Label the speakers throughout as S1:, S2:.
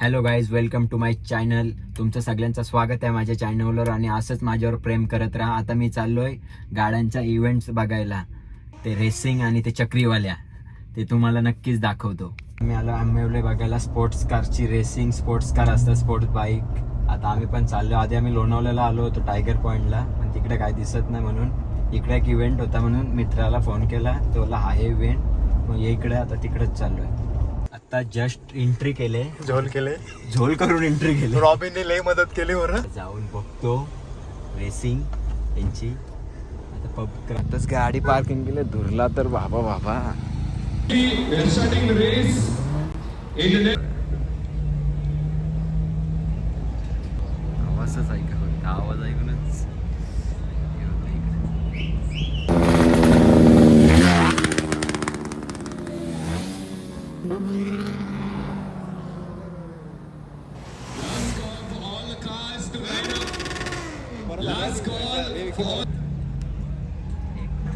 S1: Hello guys, welcome to my channel. तुमचं सगळ्यांचं स्वागत आहे माझ्या चॅनलवर आणि असंच माझ्यावर प्रेम करत राहा. आता मी चाललोय गाड्यांच्या इव्हेंट्स बघायला, ते रेसिंग आणि ते चक्रीवाल्या, ते तुम्हाला नक्कीच दाखवतो. मी आलो आंबेवले बघायला स्पोर्ट्स कारची रेसिंग. स्पोर्ट्स कार असतात, स्पोर्ट्स बाईक. आता आम्ही पण चाललो. आधी आम्ही लोणावळ्याला आलो होतो टायगर पॉईंटला, पण तिकडे काय दिसत नाही म्हणून इकडे एक इव्हेंट होता म्हणून मित्राला फोन केला, तो बोलला हा इव्हेंट, मग इकडे आता तिकडेच चाललोय. आता जस्ट एंट्री केले, झोल करून एंट्री केली.
S2: रॉबिनने लय मदत केली बरं.
S1: जाऊन बघतो रेसिंग त्यांची. आता पब आताच गाडी पार्किंग केली, धुरला तर बाबा बाबा. आवाजच ऐका, फक्त आवाज ऐकूनच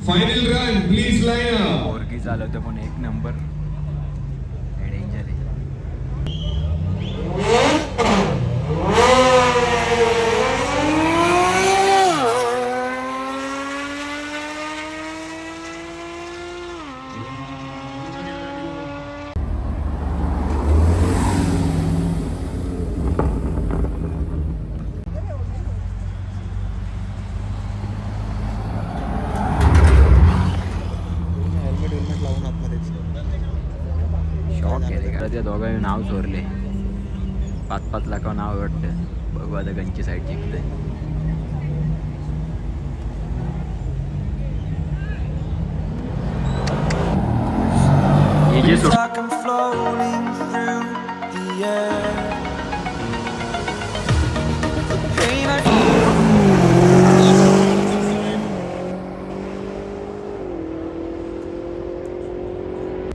S3: final run please line up.
S1: पोरगी चालवतो पण एक नंबर डेंजर आहे. त्या दोघांनी नाव चोरले. 5-5 लाखावर नाव वाटतं. बघू आता गंची साईड जिंकते.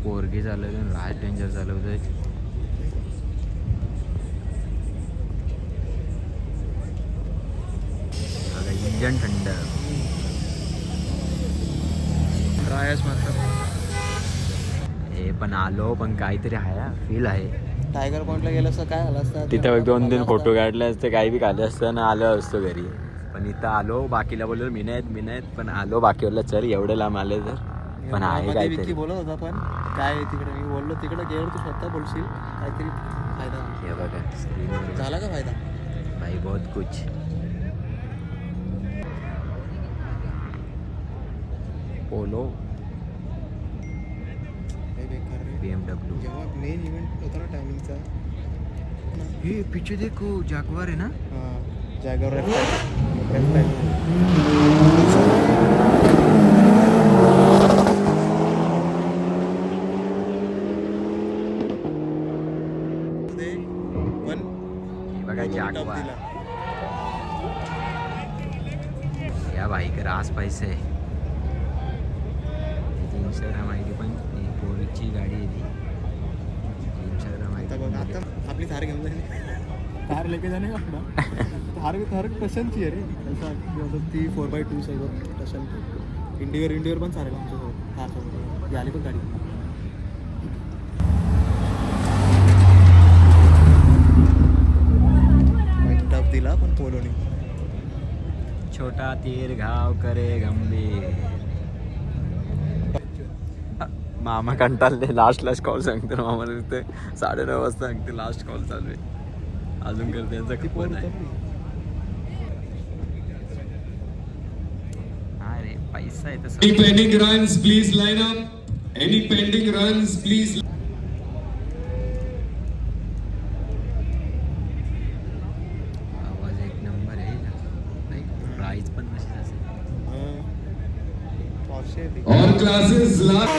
S1: पोरगी चालवते, राज डेंजर चालवतोय. इंजन थंड. हे पण आलो, पण काहीतरी आहे, फील आहे.
S2: टायगर पॉइंटला गेलं असतं काय झालं असतं,
S1: तिथं 2-3 फोटो काढले असते, काही बी खाल्ले असतं ना, आलो असतो घरी. पण इथं आलो, बाकीला बोललो मी नाहीत, पण आलो बाकीवरला चल एवढं लांब आले तर. पण आहे काहीतरी
S2: बोलत होता, पण काय तिकडे मी बोललो तिकडे गेलो, तू स्वतः बोलशील काहीतरी फायदा.
S1: हे बघा स्क्रीनवर
S2: झाला का फायदा
S1: भाई, बहुत कुछ. Polo, BMW.
S2: जेव्हा मेन इव्हेंट होता ना टायमिंगचा,
S1: हे पीछे देखो जागवार आहे ना.
S2: जागेवर
S1: बघा जागवार. या बाईकर आज पैसे 300 माहिती, पण पोलीसची गाडी आहे ती. 300 माहिती.
S2: आता आपली थार घेऊन जाईल. थार लेके जाणे का थार टशनची आहे रे. ती 4x2 सोबत टशन. इंडिवर पण चालेल आमच्यासोबत. थार सोबत आली पण गाडी. टफ दिला पण पोलोनी.
S1: छोटा तीर घाव करे गंभीर. मामा कंटाळले. लास्ट कॉल सांगते मामा, तिथे 9:30 वाजता सांगते लास्ट कॉल चालू आहे. अजून कर त्यांचा खूप आहे. अरे पैसा आहे तसं.
S3: Any pending runs please line up. Any pending runs please.
S1: आवाज एक नंबर आहे. प्राइस पण तशीच असेल.
S3: All classes last.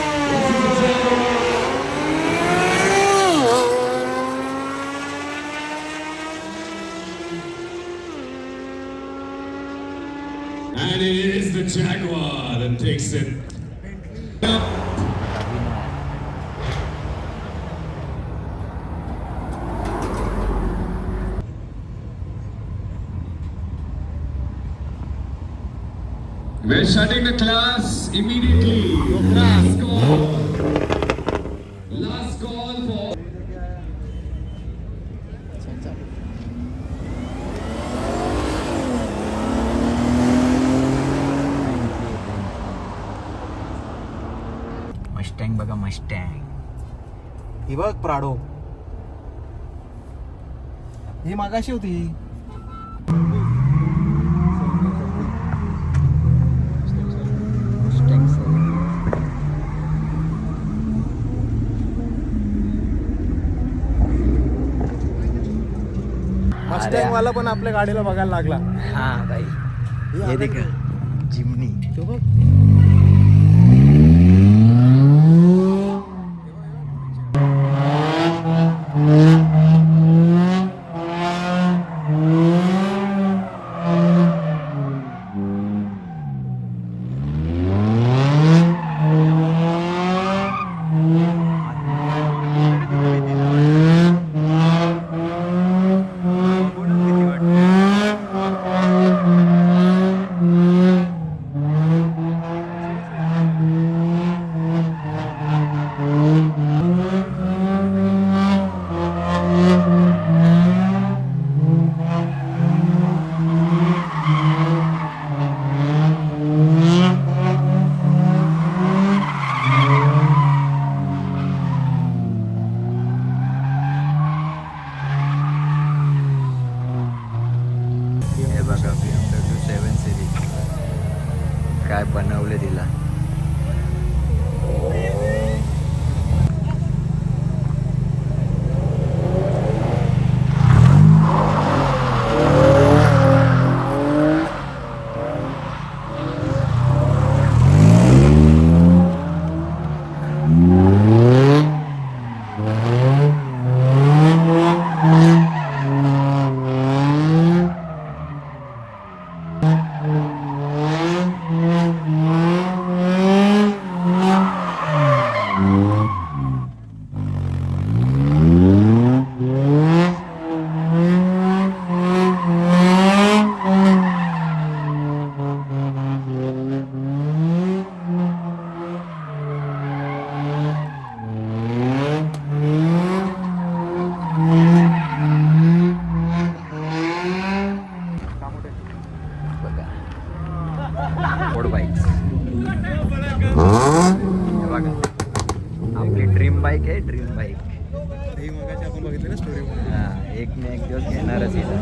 S3: And it is the Jaguar that takes it. We're shutting the class immediately. Last call. Last call for.
S2: चालेल.
S1: Mustang बघा Mustang.
S2: ही बघ Prado, ही मागाशी होती. मस्टँग वाला पण आपल्या गाडीला बघायला लागला.
S1: हा भाई हे देख जिमनी.
S2: तो बघ
S1: हे बघा BMW 7 सिरीज काय बनवले तिला. फोर्ड बाईक्स बघा आपली ड्रीम बाईक आहे. ड्रीम बाईक
S2: ही मगाशी आपण बघितली ना स्टोरी.
S1: एक ना एक दिवस घेणारच हिला.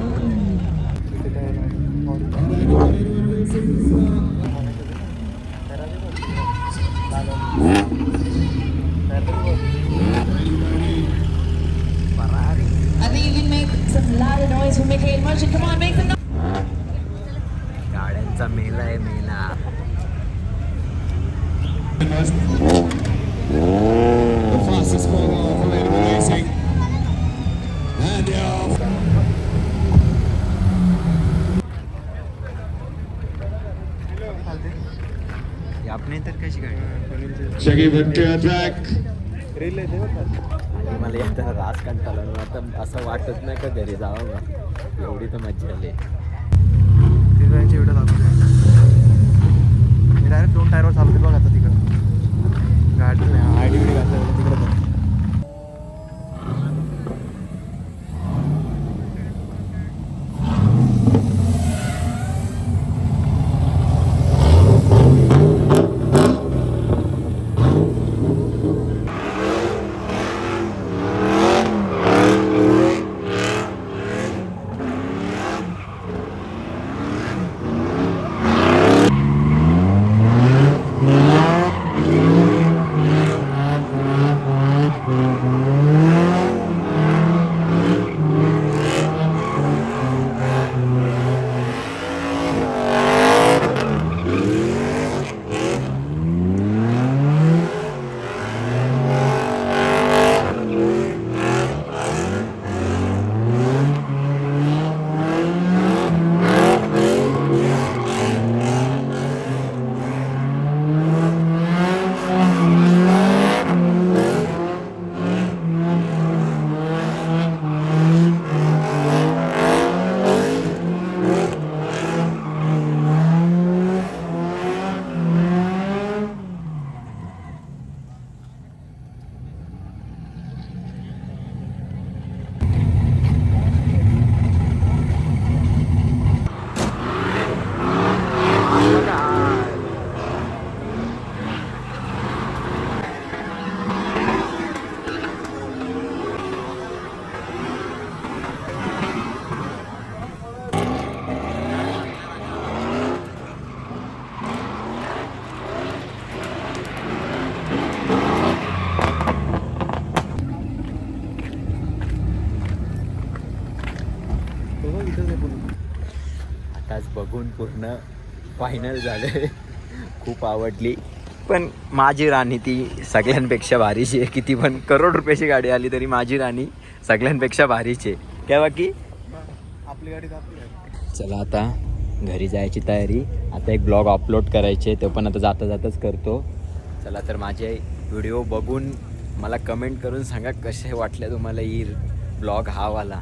S4: I think you can make some louder noise for Mickey and Motion. Come on, make some noise.
S1: गाड्यांचा मेला आहे मेला.
S3: The fastest corner of available racing. And
S1: आपने तर कशी गाडी
S3: Shaggy back to track.
S2: Reel येते बघ का.
S1: आणि मला येताना रास कंटाळा आला. आता असं वाटत नाही का घरी जावं का. एवढी तर मज्जा आली.
S2: व्हिडिओ दाखवतो. मी डायरेक्ट 2 टायरवर चालवते बघ आता तिकडं. गाडी नाही आयडी बिडी घातलं तिकडं पण. इथंच आहे पुणे.
S1: आताच बघून पूर्ण फायनल झालं. खूप आवडली, पण माझी राणी ती सगळ्यांपेक्षा भारीची आहे. किती पण करोड रुपयाची गाडी आली तरी माझी राणी सगळ्यांपेक्षा भारीची आहे. काय बाकी
S2: आपली गाडी तर आपली गाडी.
S1: चला आता घरी जायची तयारी. आता एक ब्लॉग अपलोड करायचे, तो पण आता जाता जाताच करतो. चला तर माझे व्हिडिओ बघून मला कमेंट करून सांगा कसे वाटले तुम्हाला ही ब्लॉग हा वाला.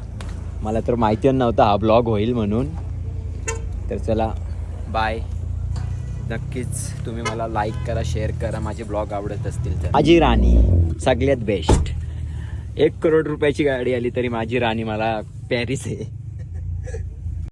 S1: मला तर माहिती नव्हता हा ब्लॉग होईल म्हणून. तर चला बाय. नक्कीच तुम्ही मला लाईक करा, शेअर करा माझे ब्लॉग आवडत असतील तर. माझी राणी सगळ्यात बेस्ट. 1 करोड रुपयाची गाडी आली तरी माझी राणी मला पॅरिस आहे.